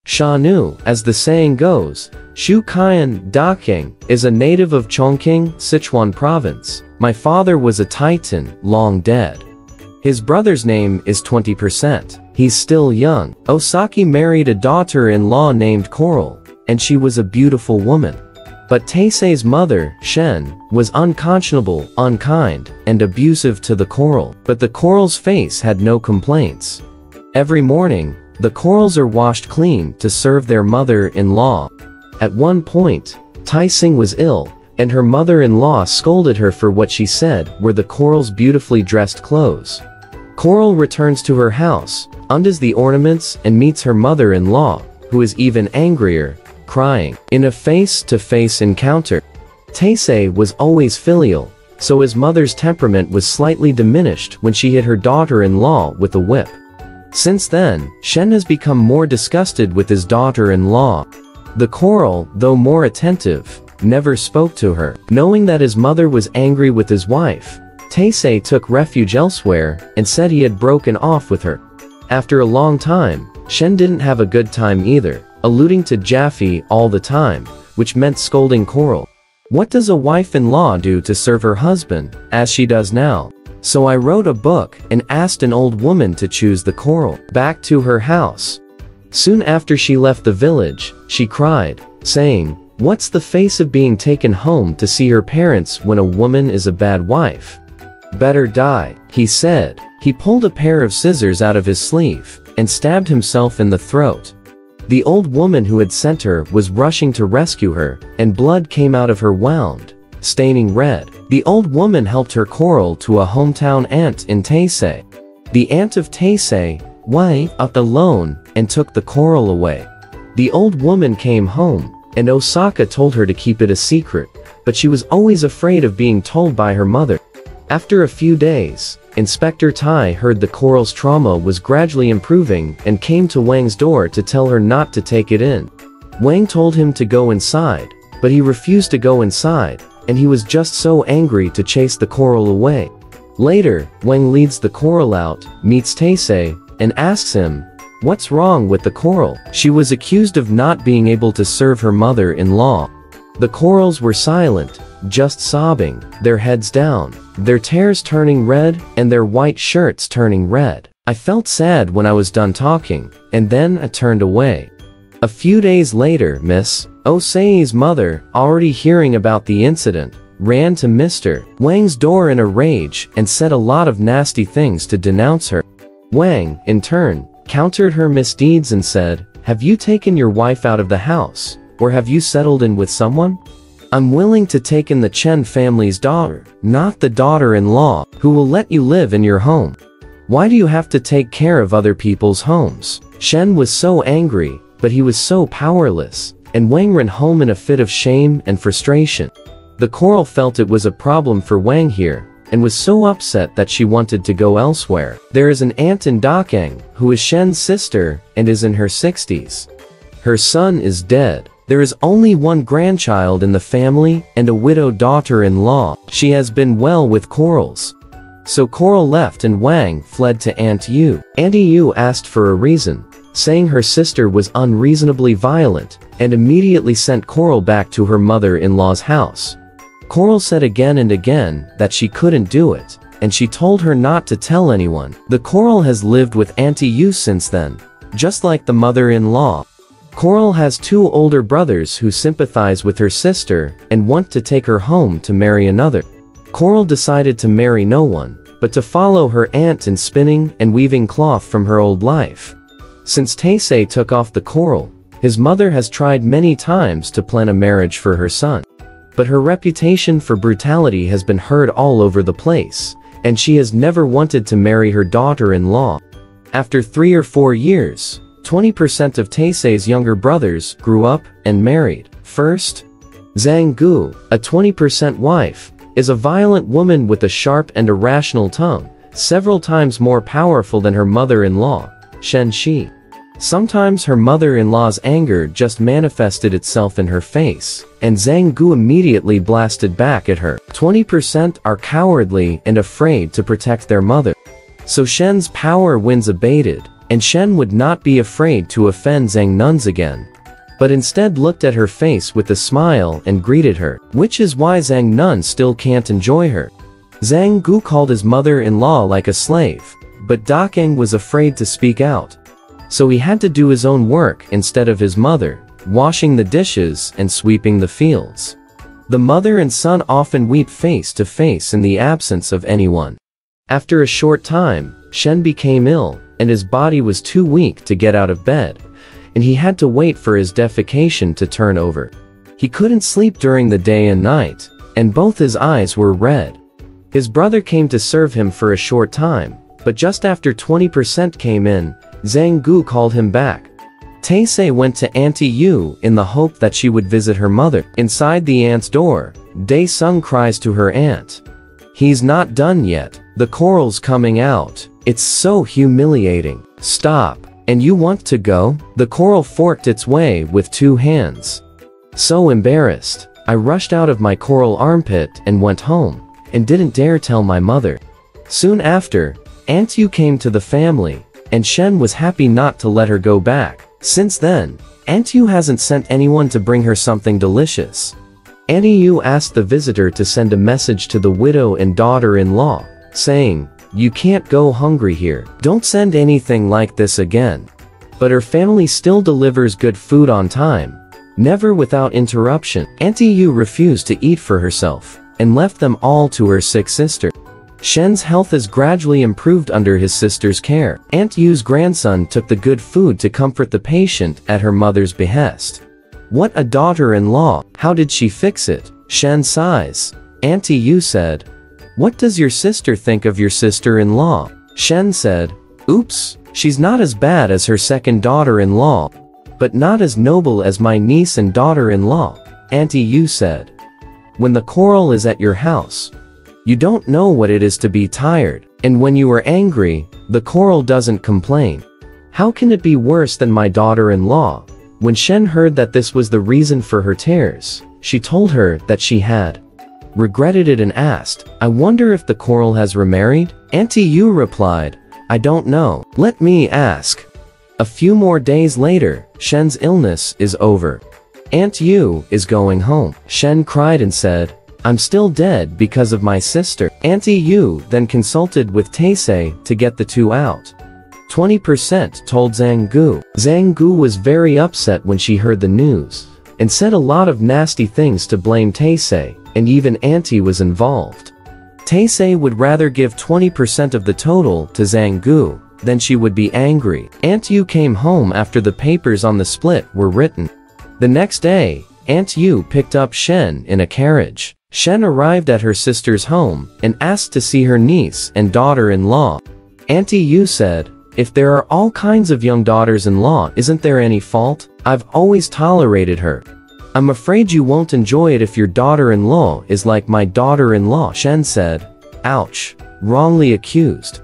Shanhu, as the saying goes, Shu An Dacheng, is a native of Chongqing, Sichuan province. My father was a titan, long dead. His brother's name is 20%. He's still young. Osaki married a daughter-in-law named Coral, and she was a beautiful woman. But Taisei's mother, Shen, was unconscionable, unkind, and abusive to the Coral. But the Coral's face had no complaints. Every morning, the Corals are washed clean to serve their mother-in-law. At one point, Taisei was ill, and her mother-in-law scolded her for what she said were the Coral's beautifully dressed clothes. Coral returns to her house, undoes the ornaments, and meets her mother-in-law, who is even angrier, crying. In a face-to-face encounter, Taisei was always filial, so his mother's temperament was slightly diminished when she hit her daughter-in-law with a whip. Since then, Shen has become more disgusted with his daughter-in-law. The Coral, though more attentive, never spoke to her. Knowing that his mother was angry with his wife, Taisei took refuge elsewhere and said he had broken off with her. After a long time, Shen didn't have a good time either, alluding to Jaffe all the time, which meant scolding Coral. What does a wife-in-law do to serve her husband, as she does now? So I wrote a book and asked an old woman to choose the Coral back to her house. Soon after she left the village, she cried, saying, "What's the face of being taken home to see her parents when a woman is a bad wife? Better die," he said. He pulled a pair of scissors out of his sleeve and stabbed himself in the throat. The old woman who had sent her was rushing to rescue her, and blood came out of her wound, staining red. The old woman helped her Coral to a hometown aunt in Taisei. The aunt of Taisei went up alone and took the Coral away. The old woman came home, and Osaka told her to keep it a secret, but she was always afraid of being told by her mother. After a few days, Inspector Tai heard the Coral's trauma was gradually improving and came to Wang's door to tell her not to take it in. Wang told him to go inside, but he refused to go inside, and he was just so angry to chase the Coral away. Later, Wang leads the Coral out, meets Taisei, and asks him, "What's wrong with the Coral?" She was accused of not being able to serve her mother-in-law. The Corals were silent, just sobbing, their heads down, their tears turning red, and their white shirts turning red. I felt sad when I was done talking, and then I turned away. A few days later, Miss Osei's mother, already hearing about the incident, ran to Mr. Wang's door in a rage and said a lot of nasty things to denounce her. Wang, in turn, countered her misdeeds and said, "Have you taken your wife out of the house, or have you settled in with someone? I'm willing to take in the Chen family's daughter, not the daughter-in-law, who will let you live in your home. Why do you have to take care of other people's homes?" Shen was so angry, but he was so powerless, and Wang ran home in a fit of shame and frustration. The Coral felt it was a problem for Wang here, and was so upset that she wanted to go elsewhere. There is an aunt in Dacheng, who is Shen's sister, and is in her 60s. Her son is dead. There is only one grandchild in the family, and a widowed daughter-in-law. She has been well with Corals. So Coral left and Wang fled to Aunt Yu. Auntie Yu asked for a reason, saying her sister was unreasonably violent, and immediately sent Coral back to her mother-in-law's house. Coral said again and again that she couldn't do it, and she told her not to tell anyone. The Coral has lived with Auntie Yu since then, just like the mother-in-law. Coral has two older brothers who sympathize with her sister and want to take her home to marry another. Coral decided to marry no one, but to follow her aunt in spinning and weaving cloth from her old life. Since Taisei took off the Coral, his mother has tried many times to plan a marriage for her son. But her reputation for brutality has been heard all over the place, and she has never wanted to marry her daughter-in-law. After 3 or 4 years, 20% of Taisei's younger brothers grew up and married. First, Zhang Gu, a 20% wife, is a violent woman with a sharp and irrational tongue, several times more powerful than her mother-in-law, Shen Shi. Sometimes her mother-in-law's anger just manifested itself in her face, and Zhang Gu immediately blasted back at her. 20% are cowardly and afraid to protect their mother. So Shen's power winds abated, and Shen would not be afraid to offend Zhang Nun's again, but instead looked at her face with a smile and greeted her, which is why Zhang Nun still can't enjoy her. Zhang Gu called his mother-in-law like a slave, but Dacheng was afraid to speak out. So he had to do his own work instead of his mother, washing the dishes and sweeping the fields. The mother and son often weep face to face in the absence of anyone. After a short time, Shen became ill, and his body was too weak to get out of bed, and he had to wait for his defecation to turn over. He couldn't sleep during the day and night, and both his eyes were red. His brother came to serve him for a short time, but just after 20% came in, Zhang Gu called him back. Taisei went to Auntie Yu in the hope that she would visit her mother. Inside the aunt's door, Dai Sung cries to her aunt. "He's not done yet. The coral's coming out. It's so humiliating. Stop. And you want to go?" The coral forked its way with 2 hands. So embarrassed, I rushed out of my coral armpit and went home, and didn't dare tell my mother. Soon after, Aunt Yu came to the family, and Shen was happy not to let her go back. Since then, Aunt Yu hasn't sent anyone to bring her something delicious. Auntie Yu asked the visitor to send a message to the widow and daughter-in-law, saying, "You can't go hungry here. Don't send anything like this again." But her family still delivers good food on time, never without interruption. Auntie Yu refused to eat for herself, and left them all to her sick sister. Shen's health has gradually improved under his sister's care. Aunt Yu's grandson took the good food to comfort the patient at her mother's behest. What a daughter-in-law! How did she fix it? Shen sighs. Auntie Yu said, "What does your sister think of your sister-in-law?" Shen said, "Oops, she's not as bad as her second daughter-in-law, but not as noble as my niece and daughter-in-law." Auntie Yu said, "When the coral is at your house, you don't know what it is to be tired, and when you are angry, the coral doesn't complain. How can it be worse than my daughter-in-law?" When Shen heard that this was the reason for her tears, she told her that she had regretted it and asked, "I wonder if the coral has remarried?" Auntie Yu replied, "I don't know. Let me ask." A few more days later, Shen's illness is over. Aunt Yu is going home. Shen cried and said, "I'm still dead because of my sister." Auntie Yu then consulted with Taisei to get the two out. 20% told Zhang Gu. Zhang Gu was very upset when she heard the news, and said a lot of nasty things to blame Taisei, and even Auntie was involved. Taisei would rather give 20% of the total to Zhang Gu, then she would be angry. Aunt Yu came home after the papers on the split were written. The next day, Aunt Yu picked up Shen in a carriage. Shen arrived at her sister's home, and asked to see her niece and daughter-in-law. Auntie Yu said, "If there are all kinds of young daughters-in-law, isn't there any fault? I've always tolerated her. I'm afraid you won't enjoy it if your daughter-in-law is like my daughter-in-law." Shen said, "Ouch, wrongly accused.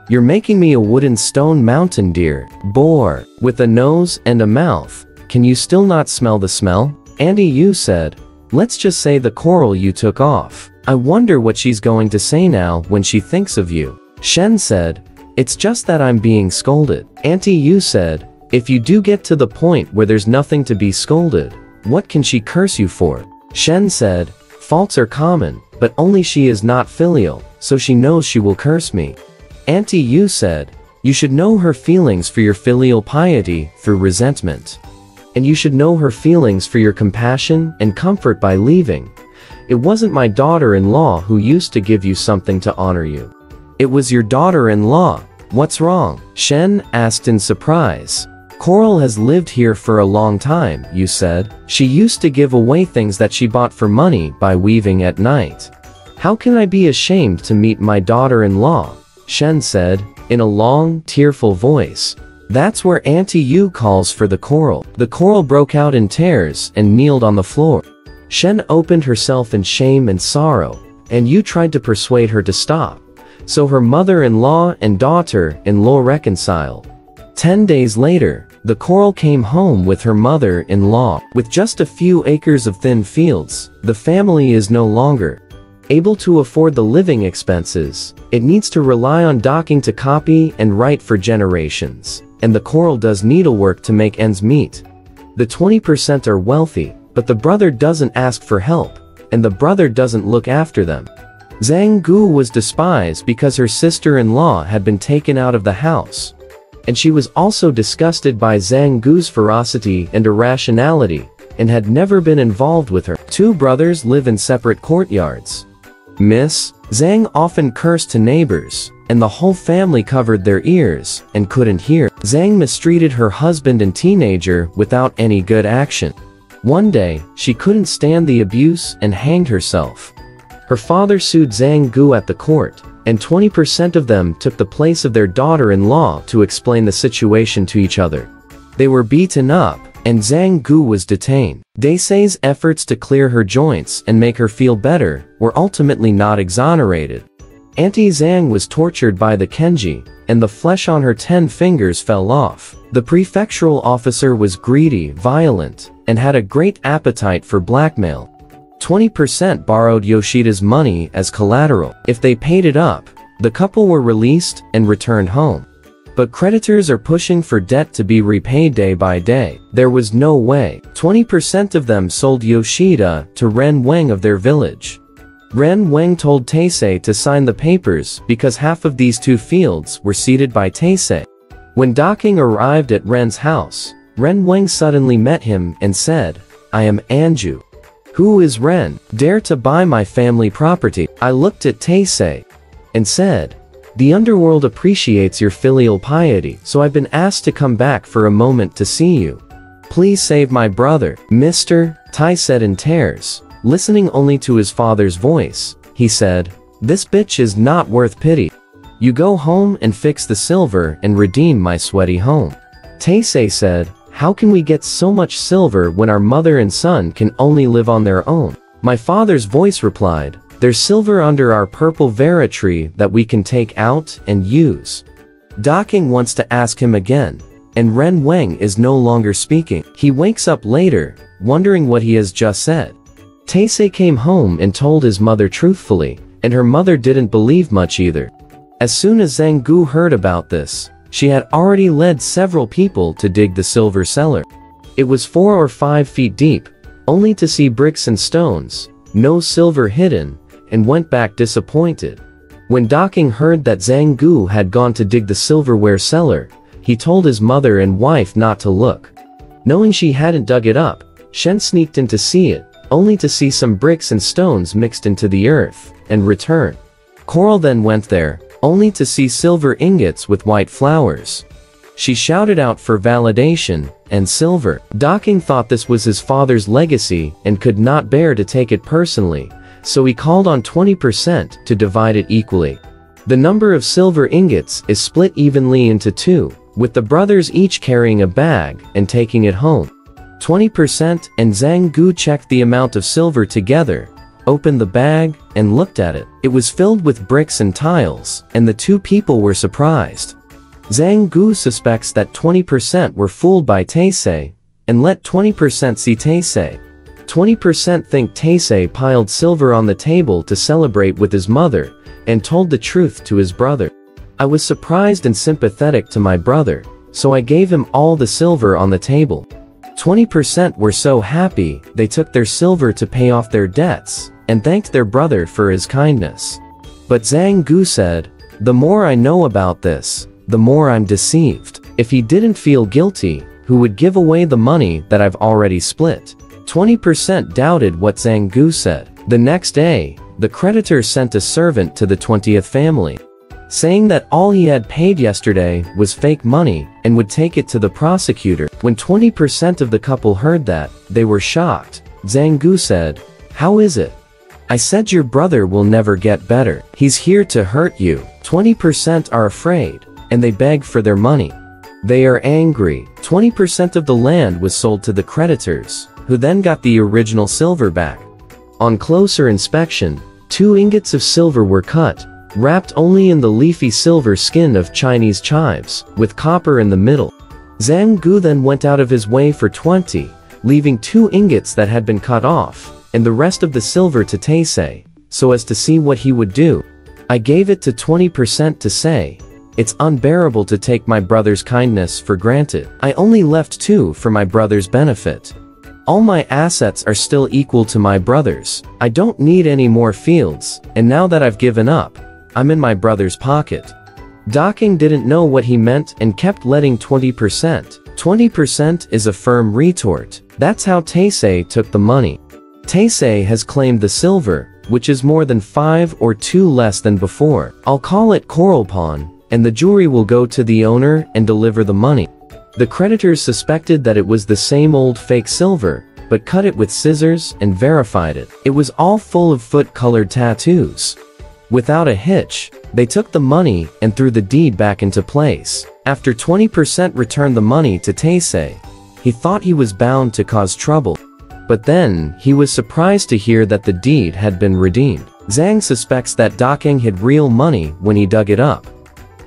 You're making me a wooden stone mountain deer. Boar, with a nose and a mouth. Can you still not smell the smell?" Auntie Yu said, "Let's just say the coral you took off. I wonder what she's going to say now when she thinks of you." Shen said, "It's just that I'm being scolded." Auntie Yu said, "If you do get to the point where there's nothing to be scolded, what can she curse you for?" Shen said, "Faults are common, but only she is not filial, so she knows she will curse me." Auntie Yu said, "You should know her feelings for your filial piety through resentment. And you should know her feelings for your compassion and comfort by leaving. It wasn't my daughter-in-law who used to give you something to honor you. It was your daughter-in-law. What's wrong?" Shen asked in surprise. "Coral has lived here for a long time," you said. "She used to give away things that she bought for money by weaving at night. How can I be ashamed to meet my daughter-in-law?" Shen said, in a long, tearful voice. That's where Auntie Yu calls for the coral. The coral broke out in tears and kneeled on the floor. Shen opened herself in shame and sorrow, and Yu tried to persuade her to stop. So her mother-in-law and daughter-in-law reconciled. 10 days later, the coral came home with her mother-in-law. With just a few acres of thin fields, the family is no longer able to afford the living expenses. It needs to rely on docking to copy and write for generations. and the coral does needlework to make ends meet. The 20% are wealthy, but the brother doesn't ask for help, and the brother doesn't look after them. Zhang Gu was despised because her sister-in-law had been taken out of the house. And she was also disgusted by Zhang Gu's ferocity and irrationality, and had never been involved with her. Two brothers live in separate courtyards. Miss Zhang often cursed to neighbors, and the whole family covered their ears and couldn't hear. Zhang mistreated her husband and teenager without any good action. One day, she couldn't stand the abuse and hanged herself. Her father sued Zhang Gu at the court, and 20% of them took the place of their daughter-in-law to explain the situation to each other. They were beaten up, and Zhang Gu was detained. Daisei's efforts to clear her joints and make her feel better were ultimately not exonerated. Auntie Zhang was tortured by the Kenji, and the flesh on her 10 fingers fell off. The prefectural officer was greedy, violent, and had a great appetite for blackmail. 20% borrowed Yoshida's money as collateral. If they paid it up, the couple were released and returned home. But creditors are pushing for debt to be repaid day by day. There was no way. 20% of them sold Yoshida to Ren Weng of their village. Ren Weng told Taisei to sign the papers because half of these 2 fields were ceded by Taisei. When Dacheng arrived at Ren's house, Ren Weng suddenly met him and said, "I am Anju. Who is Ren? Dare to buy my family property?" I looked at Taisei and said, "The underworld appreciates your filial piety, so I've been asked to come back for a moment to see you. Please save my brother." "Mr. Tai said in tears, listening only to his father's voice. He said, "This bitch is not worth pity. You go home and fix the silver and redeem my sweaty home." Taisei said, "How can we get so much silver when our mother and son can only live on their own?" My father's voice replied, "There's silver under our purple vera tree that we can take out and use." Dacheng wants to ask him again, and Ren Weng is no longer speaking. He wakes up later, wondering what he has just said. Taisei came home and told his mother truthfully, and her mother didn't believe much either. As soon as Zhang Gu heard about this, she had already led several people to dig the silver cellar. It was 4 or 5 feet deep, only to see bricks and stones, no silver hidden, and went back disappointed. When Dacheng heard that Zhang Gu had gone to dig the silverware cellar, he told his mother and wife not to look. Knowing she hadn't dug it up, Shen sneaked in to see it, only to see some bricks and stones mixed into the earth, and return. Coral then went there, only to see silver ingots with white flowers. She shouted out for validation, and silver. Dacheng thought this was his father's legacy and could not bear to take it personally, so he called on 20% to divide it equally. The number of silver ingots is split evenly into 2, with the brothers each carrying a bag and taking it home. 20% and Zhang Gu checked the amount of silver together, opened the bag, and looked at it. It was filled with bricks and tiles, and the 2 people were surprised. Zhang Gu suspects that 20% were fooled by Taisei, and let 20% see Taisei. 20% think Taisei piled silver on the table to celebrate with his mother, and told the truth to his brother. I was surprised and sympathetic to my brother, so I gave him all the silver on the table. 20% were so happy, they took their silver to pay off their debts, and thanked their brother for his kindness. But Zhang Gu said, "The more I know about this, the more I'm deceived. If he didn't feel guilty, who would give away the money that I've already split?" 20% doubted what Zhang Gu said. The next day, the creditor sent a servant to the 20th family, saying that all he had paid yesterday was fake money and would take it to the prosecutor. When 20% of the couple heard that, they were shocked. Zhang Gu said, "How is it? I said your brother will never get better. He's here to hurt you." 20% are afraid, and they beg for their money. They are angry. 20% of the land was sold to the creditors, who then got the original silver back. On closer inspection, 2 ingots of silver were cut, wrapped only in the leafy silver skin of Chinese chives, with copper in the middle. Zhang Gu then went out of his way for 20, leaving 2 ingots that had been cut off, and the rest of the silver to Taisei, so as to see what he would do. I gave it to 20% to say, It's unbearable to take my brother's kindness for granted. I only left 2 for my brother's benefit. All my assets are still equal to my brother's. I don't need any more fields, and now that I've given up, I'm in my brother's pocket. Dacheng didn't know what he meant and kept letting 20%. 20% is a firm retort. That's how Taisei took the money. Taisei has claimed the silver, which is more than 5 or 2 less than before. I'll call it coral pawn, and the jewelry will go to the owner and deliver the money. The creditors suspected that it was the same old fake silver, but cut it with scissors and verified it. It was all full of foot-colored tattoos. Without a hitch, they took the money and threw the deed back into place. After 20% returned the money to Taisei, he thought he was bound to cause trouble. But then, he was surprised to hear that the deed had been redeemed. Zhang suspects that Dacheng hid real money when he dug it up.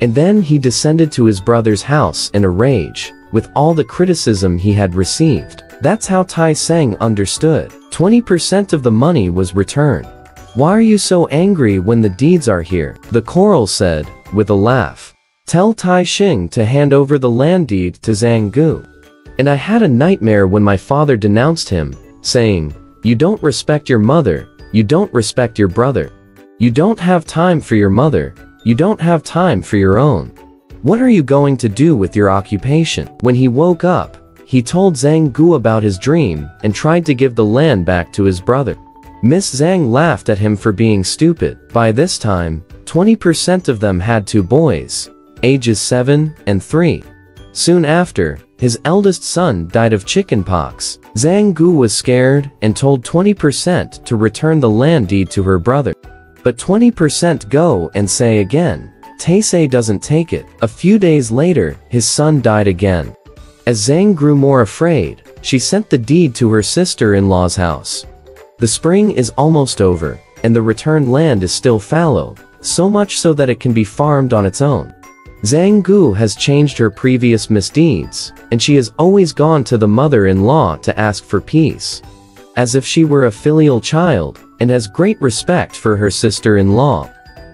And then he descended to his brother's house in a rage, with all the criticism he had received. That's how Taiseng understood. 20% of the money was returned. Why are you so angry when the deeds are here? The coral said, with a laugh. Tell Taisheng to hand over the land deed to Zhang Gu. And I had a nightmare when my father denounced him, saying, you don't respect your mother, you don't respect your brother. You don't have time for your mother, you don't have time for your own. What are you going to do with your occupation? When he woke up, he told Zhang Gu about his dream and tried to give the land back to his brother. Miss Zhang laughed at him for being stupid. By this time, 20% of them had 2 boys, ages 7 and 3. Soon after, his eldest son died of chickenpox. Zhang Gu was scared and told 20% to return the land deed to her brother. But 20% go and say again. Taisei doesn't take it. A few days later, his son died again. As Zhang grew more afraid, she sent the deed to her sister-in-law's house. The spring is almost over, and the returned land is still fallow, so much so that it can be farmed on its own. Zhang Gu has changed her previous misdeeds, and she has always gone to the mother-in-law to ask for peace. As if she were a filial child, and has great respect for her sister-in-law.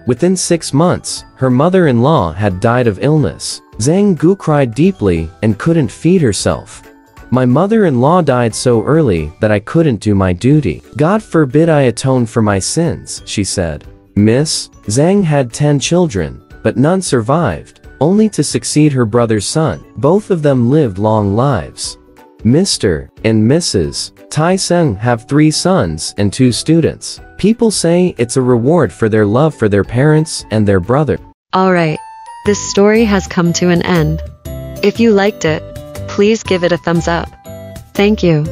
Within 6 months, her mother-in-law had died of illness. Zhang Gu cried deeply and couldn't feed herself. My mother-in-law died so early that I couldn't do my duty. God forbid I atone for my sins, she said. Miss Zhang had 10 children, but none survived, only to succeed her brother's son. Both of them lived long lives. Mr. and Mrs. Taiseng have 3 sons and 2 students. People say it's a reward for their love for their parents and their brother. Alright, this story has come to an end. If you liked it, please give it a thumbs up. Thank you.